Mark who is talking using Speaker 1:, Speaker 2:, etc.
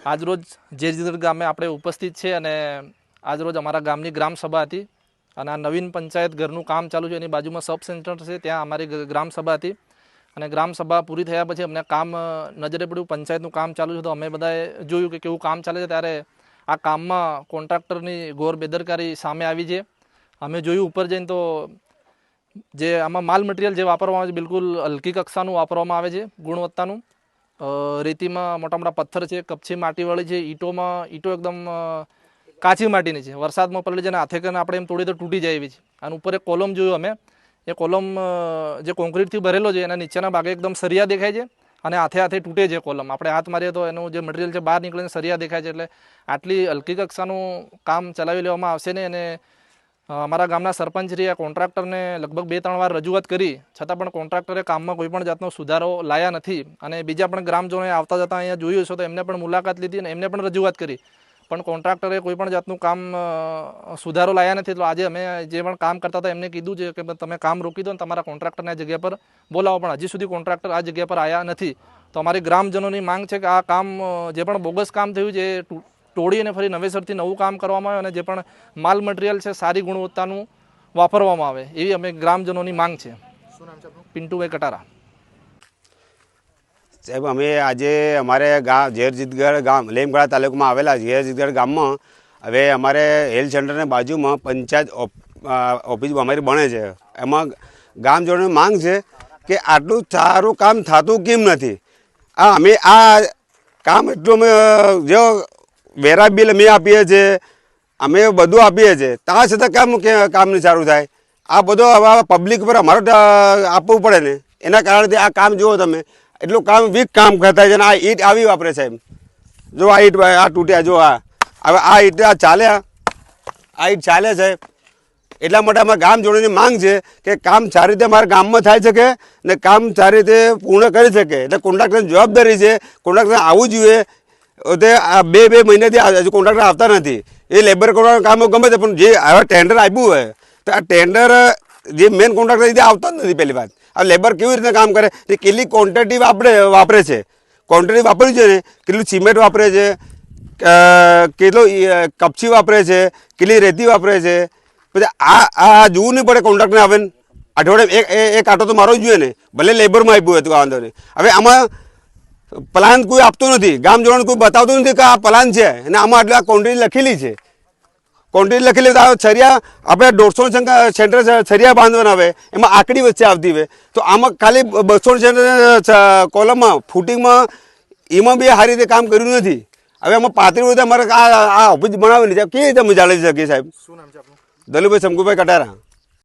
Speaker 1: આજરોજ જેરજીદર ગામે આપણે ઉપસ્થિત છે અને આજરોજ અમારા ગામની ગ્રામસભા હતી અને આ નવીન પંચાયત ઘરનું કામ ચાલુ છે, એની બાજુમાં સબ સેન્ટર છે, ત્યાં અમારી ગ્રામસભા હતી અને ગ્રામસભા પૂરી થયા પછી અમને કામ નજરે પડ્યું, પંચાયતનું કામ ચાલુ છે. તો અમે બધાએ જોયું કે કેવું કામ ચાલે છે. ત્યારે આ કામમાં કોન્ટ્રાક્ટરની ઘોર બેદરકારી સામે આવી છે. અમે જોયું ઉપર જઈને તો જે આમાં માલ મટીરિયલ જે વાપરવામાં આવે છે બિલકુલ હલકી કક્ષાનું વાપરવામાં આવે છે, ગુણવત્તાનું. રેતીમાં મોટા મોટા પથ્થર છે, કપચી માટીવાળી છે, ઈંટો એકદમ કાચી માટીની છે, વરસાદમાં પલળી જાય હાથે કરીને આપણે એમ તોડી તો તૂટી જાય એવી છે. અને ઉપર એક કોલમ જોયું અમે, એ કોલમ જે કોન્ક્રીટથી ભરેલો છે એના નીચેના ભાગે એકદમ સરિયા દેખાય છે અને હાથે હાથે તૂટે છે કોલમ. આપણે હાથ મારીએ તો એનું જે મટીરિયલ છે બહાર નીકળીને સરિયા દેખાય છે. એટલે આટલી હલકી કક્ષાનું કામ ચલાવી લેવામાં આવશે નહીં. અને અમારા ગામના સરપંચશ્રીએ કોન્ટ્રાક્ટરને લગભગ 2-3 વાર રજૂઆત કરી, છતાં પણ કોન્ટ્રાક્ટરે કામમાં કોઈ પણ જાતનો સુધારો લાયા નથી. અને બીજા પણ ગ્રામજનોએ આવતા જતાં અહીંયા જોયું છે તો એમને પણ મુલાકાત લીધી અને એમને પણ રજૂઆત કરી, પણ કોન્ટ્રાક્ટરે કોઈ પણ જાતનું કામ સુધારો લાયા નથી. તો આજે અમે જે પણ કામ કરતા હતા એમને કીધું છે કે તમે કામ રોકી દો અને તમારા કોન્ટ્રાક્ટરને આ જગ્યા પર બોલાવો, પણ હજી સુધી કોન્ટ્રાક્ટર આ જગ્યા પર આવ્યા નથી. તો અમારી ગ્રામજનોની માંગ છે કે આ કામ જે પણ બોગસ કામ થયું છે એ તોડી અને ફરી નવેસરથી નવું કામ કરવામાં આવે અને જે પણ માલ મટીરિયલ છે સારી ગુણવત્તાનું વાપરવામાં આવે, એવી અમે ગ્રામજનોની માંગ છે.
Speaker 2: શું નામ છે આપનું?
Speaker 1: પિન્ટુભાઈ કટારા.
Speaker 3: સાહેબ, અમે આજે અમારે જેરજીતગઢ ગામ લેમગડા તાલુકામાં આવેલા જેરજીતગઢ ગામમાં હવે અમારે હેલ્થ સેન્ટરની બાજુમાં પંચાયત ઓફિસ અમારી બને છે. એમાં ગામજનોની માંગ છે કે આટલું સારું કામ થતું કેમ નથી. અમે આ કામ એટલું અમે જો વેરા બિલ અમે આપીએ છીએ, અમે બધું આપીએ છીએ, ત્યાં છતાં કામ નહીં સારું થાય. આ બધો હવે પબ્લિક પર અમારે આપવું પડે ને, એના કારણથી આ કામ જુઓ તમે, એટલું કામ વીક કામ કરતા છે. અને આ ઈંટ આવી વાપરે સાહેબ, જો આ ઈંટ આ તૂટ્યા, જો આ હવે આ ઈંટ આ ઈંટ ચાલે છે. એટલા માટે અમારા ગામજનોની માંગ છે કે કામ સારી રીતે અમારા ગામમાં થાય શકે ને કામ સારી રીતે પૂર્ણ કરી શકે. એટલે કોન્ટ્રાક્ટરની જવાબદારી છે, કોન્ટ્રાક્ટર આવવું જોઈએ. તે આ 2 મહિનાથી હજુ કોન્ટ્રાક્ટર આવતા નથી. એ લેબર કરવાનું કામ ગમે છે, પણ જે હવે ટેન્ડર આપ્યું હોય તો આ ટેન્ડર જે મેન કોન્ટ્રાક્ટર આવતા જ નથી. પહેલી વાત, આ લેબર કેવી રીતે કામ કરે, એ કેટલી ક્વોન્ટિટી વાપરે છે, ક્વોન્ટિટી વાપરી છે ને, કેટલું સિમેન્ટ વાપરે છે, કેટલો કપચી વાપરે છે, કેટલી રેતી વાપરે છે. પછી આ જોવું નહીં પડે કોન્ટ્રાક્ટને આવે ને અઠવાડિયે એક આટો તો મારો જ જોઈએ ને, ભલે લેબરમાં આપ્યું હતું વાંધો નહીં. હવે આમાં પ્લાન કોઈ આપતું નથી, ગામજનોને કોઈ બતાવતું નથી કે આ પ્લાન છે અને આમાં આટલી આ ક્વોન્ટિટી લખેલી છે. ક્વોન્ટિટી લખેલી તો છરિયા આપણે 150 સેન્ટર છરિયા બાંધવાના આવે, એમાં આકડી વચ્ચે આવતી હોય. તો આમાં ખાલી 200 સેન્ટર કોલમમાં ફૂટિંગમાં એમાં બી સારી રીતે કામ કર્યું નથી. હવે આમાં 35 વર્ષ અમારે આ ઓફિસ બનાવેલી છે, કેવી રીતે અમે જાણી શકીએ સાહેબ?
Speaker 2: શું નામ છે આપનું?
Speaker 3: દલુભાઈ શંકુભાઈ કટારા.